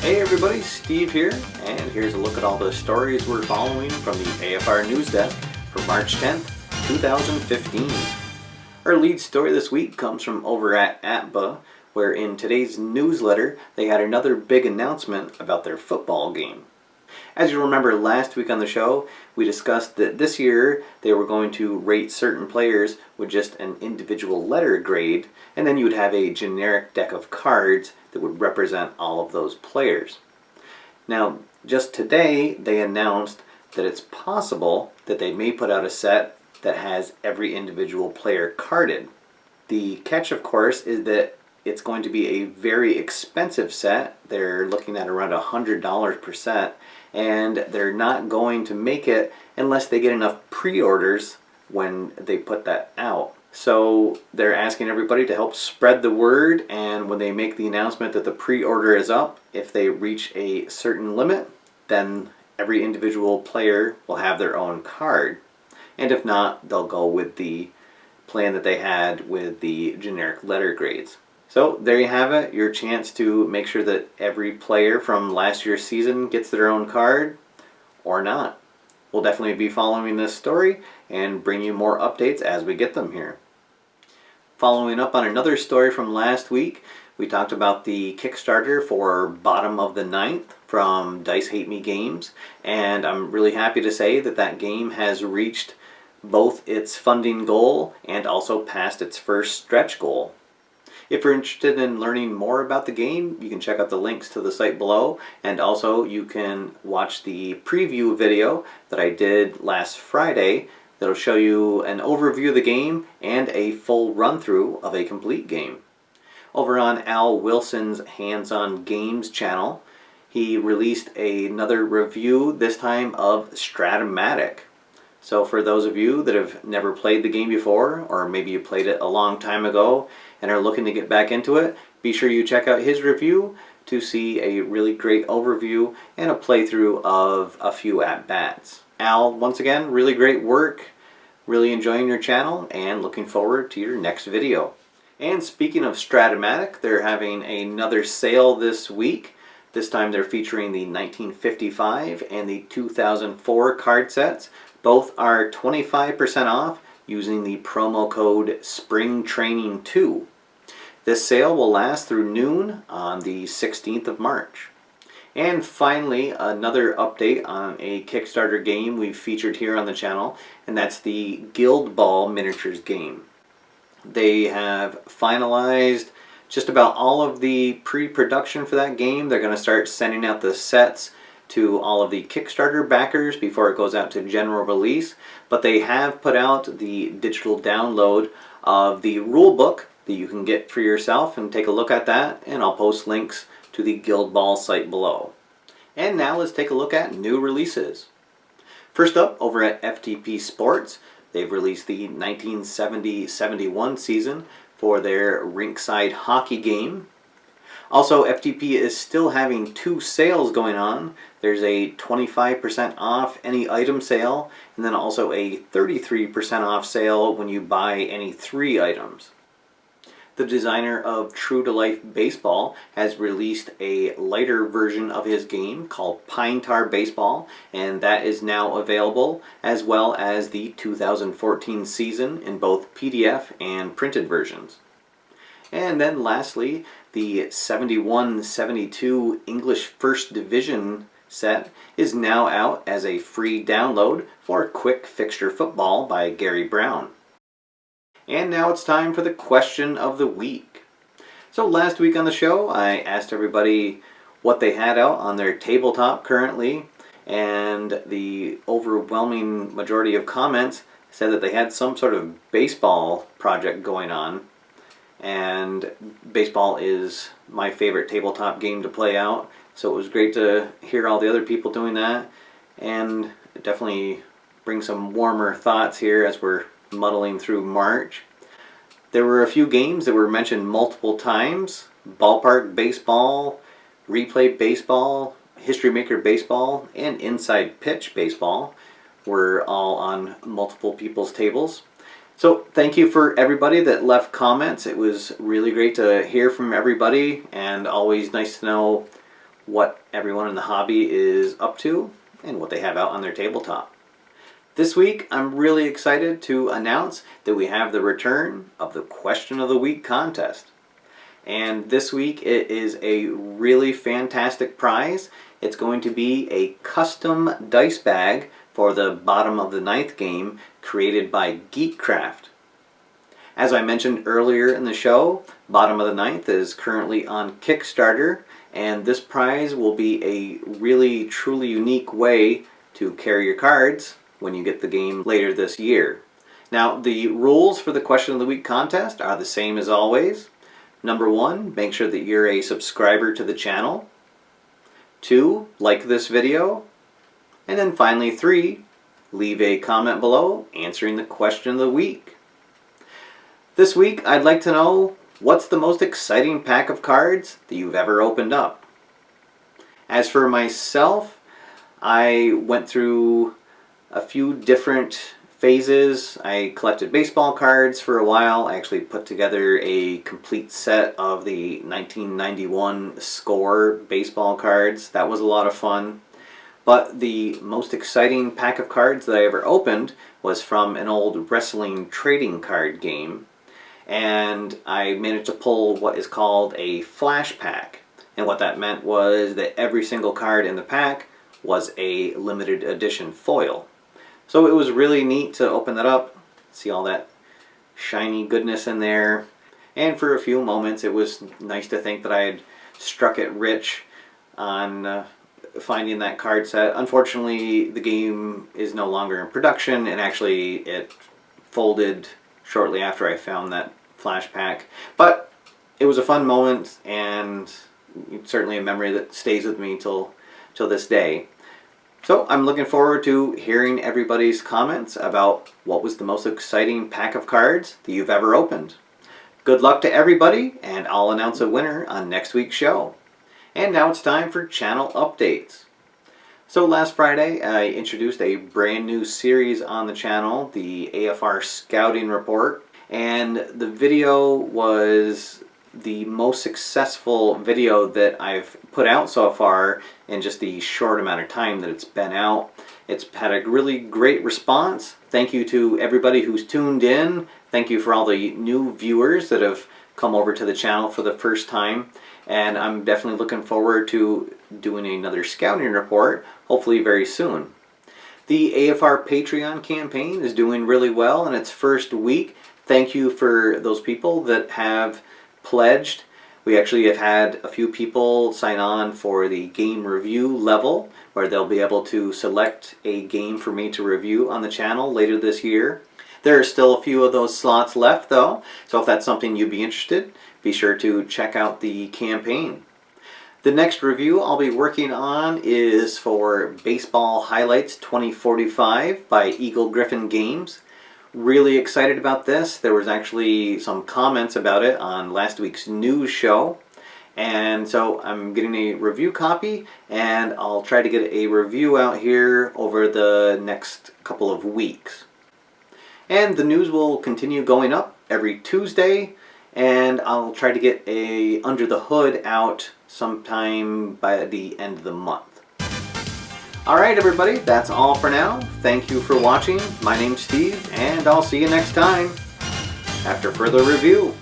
Hey everybody, Steve here, and here's a look at all the stories we're following from the AFR News Desk for March 10th, 2015. Our lead story this week comes from over at APBA, where in today's newsletter they had another big announcement about their football game. As you remember last week on the show, we discussed that this year they were going to rate certain players with just an individual letter grade, and then you would have a generic deck of cards that would represent all of those players. Now, just today they announced that it's possible that they may put out a set that has every individual player carded. The catch, of course, is that it's going to be a very expensive set. They're looking at around $100 per set, and they're not going to make it unless they get enough pre-orders when they put that out. So they're asking everybody to help spread the word, and when they make the announcement that the pre-order is up, if they reach a certain limit, then every individual player will have their own card. And if not, they'll go with the plan that they had with the generic letter grades. So there you have it, your chance to make sure that every player from last year's season gets their own card, or not. We'll definitely be following this story and bring you more updates as we get them here. Following up on another story from last week, we talked about the Kickstarter for Bottom of the Ninth from Dice Hate Me Games, and I'm really happy to say that that game has reached both its funding goal and also passed its first stretch goal. If you're interested in learning more about the game, you can check out the links to the site below, and also you can watch the preview video that I did last Friday that'll show you an overview of the game and a full run-through of a complete game. Over on Al Wilson's Hands-On Games channel, he released another review, this time of Strat-O-Matic. So for those of you that have never played the game before, or maybe you played it a long time ago and are looking to get back into it, be sure you check out his review to see a really great overview and a playthrough of a few at-bats. Al, once again, really great work, really enjoying your channel, and looking forward to your next video. And speaking of Strat-O-Matic, they're having another sale this week. This time they're featuring the 1955 and the 2004 card sets. Both are 25% off using the promo code SPRINGTRAINING2. This sale will last through noon on the 16th of March. And finally, another update on a Kickstarter game we've featured here on the channel, and that's the Guild Ball Miniatures game. They have finalized just about all of the pre-production for that game. They're going to start sending out the sets to all of the Kickstarter backers before it goes out to general release, but they have put out the digital download of the rulebook that you can get for yourself and take a look at that, and I'll post links to the Guild Ball site below. And now let's take a look at new releases. First up, over at FTP Sports, they've released the 1970-71 season for their Rinkside hockey game. Also, FTP is still having two sales going on. There's a 25% off any item sale, and then also a 33% off sale when you buy any 3 items. The designer of True to Life Baseball has released a lighter version of his game called Pine Tar Baseball, and that is now available, as well as the 2014 season in both PDF and printed versions. And then lastly, the 71-72 English First Division set is now out as a free download for Quick Fixture Football by Gary Brown. And now it's time for the question of the week. So last week on the show, I asked everybody what they had out on their tabletop currently, and the overwhelming majority of comments said that they had some sort of baseball project going on. And baseball is my favorite tabletop game to play out, so it was great to hear all the other people doing that, and it definitely brings some warmer thoughts here as we're muddling through March. There were a few games that were mentioned multiple times. Ballpark Baseball, Replay Baseball, History Maker Baseball, and Inside Pitch Baseball were all on multiple people's tables. So thank you for everybody that left comments. It was really great to hear from everybody, and always nice to know what everyone in the hobby is up to and what they have out on their tabletop. This week, I'm really excited to announce that we have the return of the Question of the Week contest. And this week, it is a really fantastic prize. It's going to be a custom dice bag for the bottom of the ninth game created by Geekcraft. As I mentioned earlier in the show, Bottom of the Ninth is currently on Kickstarter, and this prize will be a really truly unique way to carry your cards when you get the game later this year. Now, the rules for the Question of the Week contest are the same as always. Number 1, make sure that you're a subscriber to the channel. 2, like this video. And then finally 3, leave a comment below answering the question of the week. This week, I'd like to know, what's the most exciting pack of cards that you've ever opened up? As for myself, I went through a few different phases. I collected baseball cards for a while. I actually put together a complete set of the 1991 Score baseball cards. That was a lot of fun. But the most exciting pack of cards that I ever opened was from an old wrestling trading card game. And I managed to pull what is called a flash pack. And what that meant was that every single card in the pack was a limited edition foil. So it was really neat to open that up, see all that shiny goodness in there. And for a few moments it was nice to think that I had struck it rich on finding that card set. Unfortunately, the game is no longer in production, and actually it folded shortly after I found that flash pack. But it was a fun moment, and certainly a memory that stays with me till this day. So I'm looking forward to hearing everybody's comments about what was the most exciting pack of cards that you've ever opened. Good luck to everybody, and I'll announce a winner on next week's show. And now it's time for channel updates. So last Friday, I introduced a brand new series on the channel, the AFR Scouting Report, and the video was the most successful video that I've put out so far in just the short amount of time that it's been out. It's had a really great response. Thank you to everybody who's tuned in. Thank you for all the new viewers that have come over to the channel for the first time. And I'm definitely looking forward to doing another scouting report, hopefully very soon. The AFR Patreon campaign is doing really well in its first week. Thank you for those people that have pledged. We actually have had a few people sign on for the game review level, where they'll be able to select a game for me to review on the channel later this year. There are still a few of those slots left though, so if that's something you'd be interested, be sure to check out the campaign. The next review I'll be working on is for Baseball Highlights 2045 by Eagle Griffin Games. Really excited about this. There was actually some comments about it on last week's news show. And so I'm getting a review copy, and I'll try to get a review out here over the next couple of weeks. And the news will continue going up every Tuesday, and I'll try to get a Under the Hood out sometime by the end of the month. Alright everybody, that's all for now. Thank you for watching. My name's Steve, and I'll see you next time after further review.